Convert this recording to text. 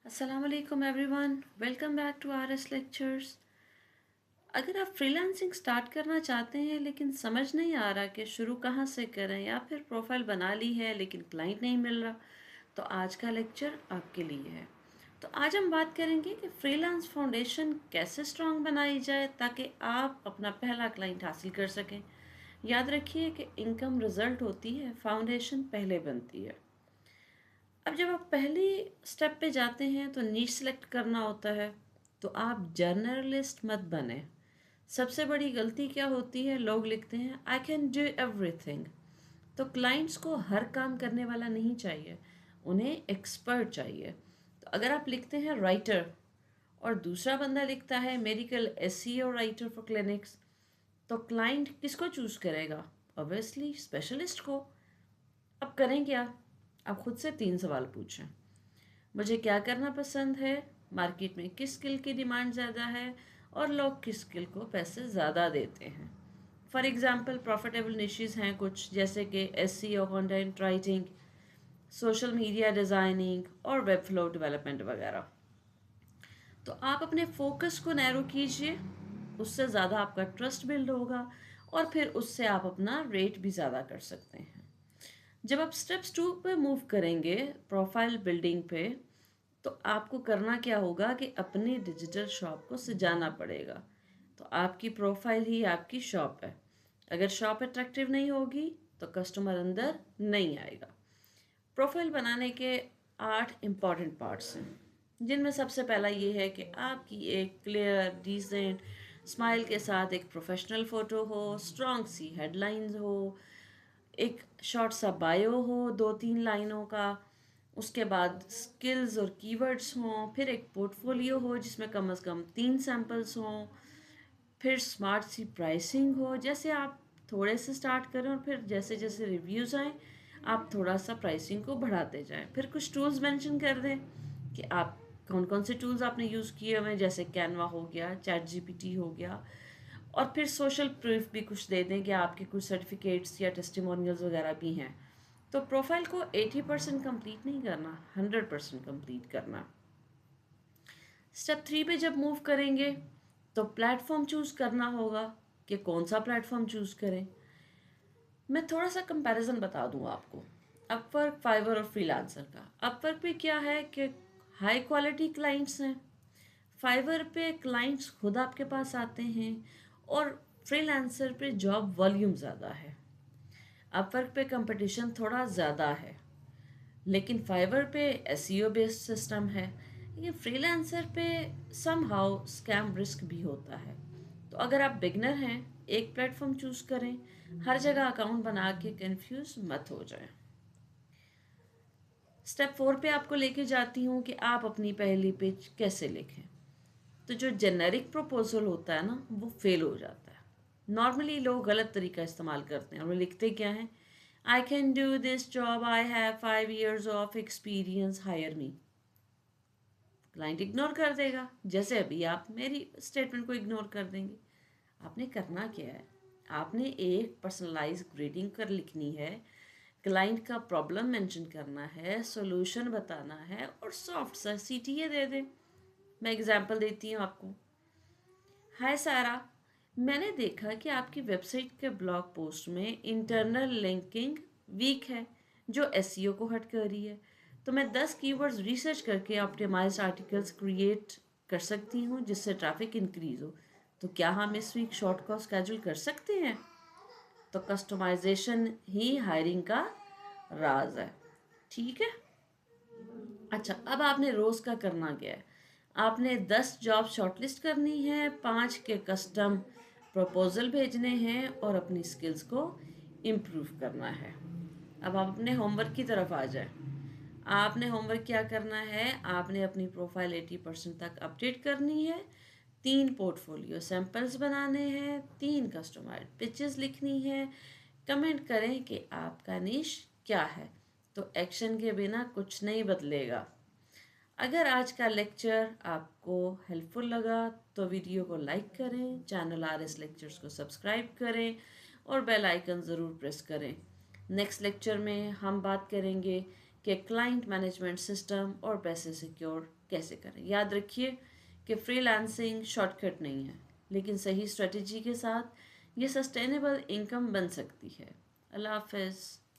अस्सलाम वालेकुम everyone, welcome back to RS lectures. अगर आप फ्रीलांसिंग स्टार्ट करना चाहते हैं लेकिन समझ नहीं आ रहा कि शुरू कहाँ से करें, या फिर प्रोफाइल बना ली है लेकिन क्लाइंट नहीं मिल रहा, तो आज का लेक्चर आपके लिए है। तो आज हम बात करेंगे कि फ्रीलांस फाउंडेशन कैसे स्ट्रांग बनाई जाए ताकि आप अपना पहला क्लाइंट हासिल कर सकें। याद रखिए कि इनकम रिजल्ट होती है, फाउंडेशन पहले बनती है। अब जब आप पहली स्टेप पे जाते हैं तो नीश सेलेक्ट करना होता है। तो आप जर्नलिस्ट मत बने। सबसे बड़ी गलती क्या होती है, लोग लिखते हैं आई कैन डू एवरीथिंग। तो क्लाइंट्स को हर काम करने वाला नहीं चाहिए, उन्हें एक्सपर्ट चाहिए। तो अगर आप लिखते हैं राइटर और दूसरा बंदा लिखता है medical SEO writer for clinics, तो क्लाइंट किसको चूज करेगा? ऑब्वियसली स्पेशलिस्ट को। अब करें क्या? आप खुद से 3 सवाल पूछें। मुझे क्या करना पसंद है, मार्केट में किस स्किल की डिमांड ज़्यादा है, और लोग किस स्किल को पैसे ज़्यादा देते हैं। फॉर एग्ज़ाम्पल प्रॉफिटेबल निशेस हैं कुछ, जैसे कि SEO, content writing, social media designing और वेब फ्लो डेवलपमेंट वगैरह। तो आप अपने फोकस को नैरो कीजिए, उससे ज़्यादा आपका ट्रस्ट बिल्ड होगा और फिर उससे आप अपना रेट भी ज़्यादा कर सकते हैं। जब आप स्टेप्स 2 पे मूव करेंगे, प्रोफाइल बिल्डिंग पे, तो आपको करना क्या होगा कि अपनी डिजिटल शॉप को सजाना पड़ेगा। तो आपकी प्रोफाइल ही आपकी शॉप है। अगर शॉप अट्रैक्टिव नहीं होगी तो कस्टमर अंदर नहीं आएगा। प्रोफाइल बनाने के 8 इम्पॉर्टेंट पार्ट्स हैं, जिनमें सबसे पहला ये है कि आपकी एक क्लियर डिसेंट स्माइल के साथ एक प्रोफेशनल फ़ोटो हो, स्ट्रॉन्ग सी हेडलाइंस हो, एक शॉर्ट सा बायो हो 2-3 लाइनों का, उसके बाद स्किल्स और कीवर्ड्स हों, फिर एक पोर्टफोलियो हो जिसमें कम से कम 3 सैम्पल्स हों, फिर स्मार्ट सी प्राइसिंग हो, जैसे आप थोड़े से स्टार्ट करें और फिर जैसे जैसे रिव्यूज़ आएँ आप थोड़ा सा प्राइसिंग को बढ़ाते जाएं। फिर कुछ टूल्स मेंशन कर दें कि आप कौन कौन से टूल्स आपने यूज़ किए हुए हैं, जैसे कैनवा हो गया, चैट जीपीटी हो गया। और फिर सोशल प्रूफ भी कुछ दे दें कि आपके कुछ सर्टिफिकेट्स या टेस्टिमोनियल्स वगैरह भी हैं। तो प्रोफाइल को 80% कंप्लीट नहीं करना, 100% कंप्लीट करना। स्टेप 3 पे जब मूव करेंगे तो प्लेटफॉर्म चूज़ करना होगा कि कौन सा प्लेटफॉर्म चूज़ करें। मैं थोड़ा सा कंपैरिजन बता दूँ आपको अपवर्क, फाइवर और फ्रीलांसर का। अपवर्क पे क्या है कि हाई क्वालिटी क्लाइंट्स हैं, फाइवर पे क्लाइंट्स खुद आपके पास आते हैं, और फ्रीलांसर पे जॉब वॉल्यूम ज़्यादा है। अपवर्क पे कंपटीशन थोड़ा ज़्यादा है, लेकिन फाइवर पे एसईओ बेस्ड सिस्टम है। लेकिन फ्रीलांसर पे सम हाउ स्कैम रिस्क भी होता है। तो अगर आप बिगनर हैं, एक प्लेटफॉर्म चूज़ करें, हर जगह अकाउंट बना के कंफ्यूज मत हो जाए। स्टेप 4 पे आपको लेके जाती हूँ कि आप अपनी पहली पिच कैसे लिखें। तो जो जेनेरिक प्रपोजल होता है ना, वो फेल हो जाता है। नॉर्मली लोग गलत तरीका इस्तेमाल करते हैं और वो लिखते क्या हैं, I can do this job, I have 5 years of experience, hire me. Client ignore कर देगा, जैसे अभी आप मेरी स्टेटमेंट को इग्नोर कर देंगे। आपने करना क्या है, आपने एक पर्सनलाइज ग्रेडिंग कर लिखनी है, क्लाइंट का प्रॉब्लम मेंशन करना है, सॉल्यूशन बताना है और सॉफ्ट सा सीटीए दे दें। मैं एग्जांपल देती हूँ आपको। हाय सारा, मैंने देखा कि आपकी वेबसाइट के ब्लॉग पोस्ट में इंटरनल लिंकिंग वीक है, जो एसईओ को हट कर रही है। तो मैं 10 कीवर्ड्स रिसर्च करके ऑप्टिमाइज्ड आर्टिकल्स क्रिएट कर सकती हूँ जिससे ट्रैफिक इंक्रीज हो। तो क्या हम इस वीक शॉर्ट कॉल स्केड्यूल कर सकते हैं? तो कस्टमाइजेशन ही हायरिंग का राज है। ठीक है। अच्छा, अब आपने रोज़ का करना क्या है? आपने 10 जॉब शॉर्टलिस्ट करनी है, 5 के कस्टम प्रपोजल भेजने हैं और अपनी स्किल्स को इम्प्रूव करना है। अब आप अपने होमवर्क की तरफ आ जाए। आपने होमवर्क क्या करना है, आपने अपनी प्रोफाइल 80% तक अपडेट करनी है, 3 पोर्टफोलियो सैंपल्स बनाने हैं, 3 कस्टमाइज्ड पिचेस लिखनी है। कमेंट करें कि आपका निश क्या है। तो एक्शन के बिना कुछ नहीं बदलेगा। अगर आज का लेक्चर आपको हेल्पफुल लगा तो वीडियो को लाइक करें, चैनल आरएस लेक्चर्स को सब्सक्राइब करें और बेल आइकन ज़रूर प्रेस करें। नेक्स्ट लेक्चर में हम बात करेंगे कि क्लाइंट मैनेजमेंट सिस्टम और पैसे सिक्योर कैसे करें। याद रखिए कि फ्रीलांसिंग शॉर्टकट नहीं है, लेकिन सही स्ट्रेटजी के साथ ये सस्टेनेबल इनकम बन सकती है। अल्लाह हाफिज़।